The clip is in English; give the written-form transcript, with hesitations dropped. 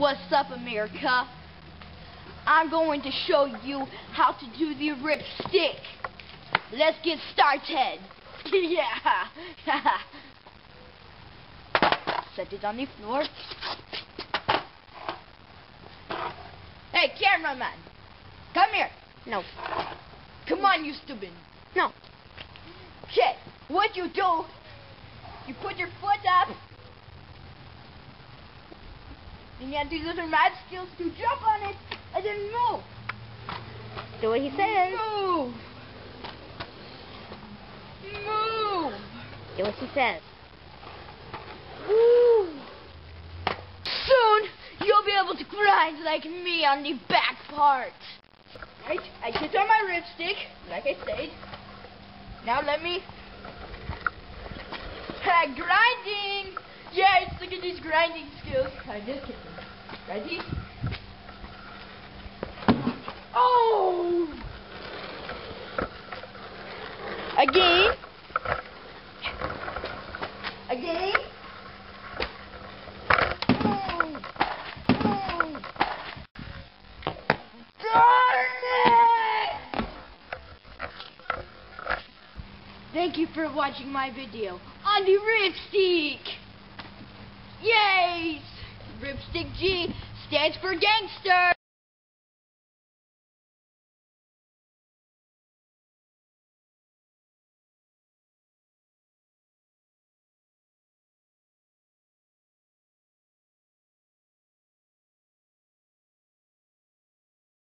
What's up, America? I'm going to show you how to do the ripstick. Let's get started. Yeah. Set it on the floor. Hey, cameraman. Come here. No. Come on, you stupid. No. Okay, what you do, you put your foot up, and you have to use your mad skills to jump on it, and then move. Do what he says. Move. Move. Do what he says. Woo. Soon, you'll be able to grind like me on the back part. Right, I get on my ripstick, like I said. Now let me... grinding! Yes, look at these grinding skills. I'm just kidding. Ready? Oh! Again. Again. Oh. Oh. Darn it! Thank you for watching my video on the ripstick. Yay! Ripstick G stands for gangster.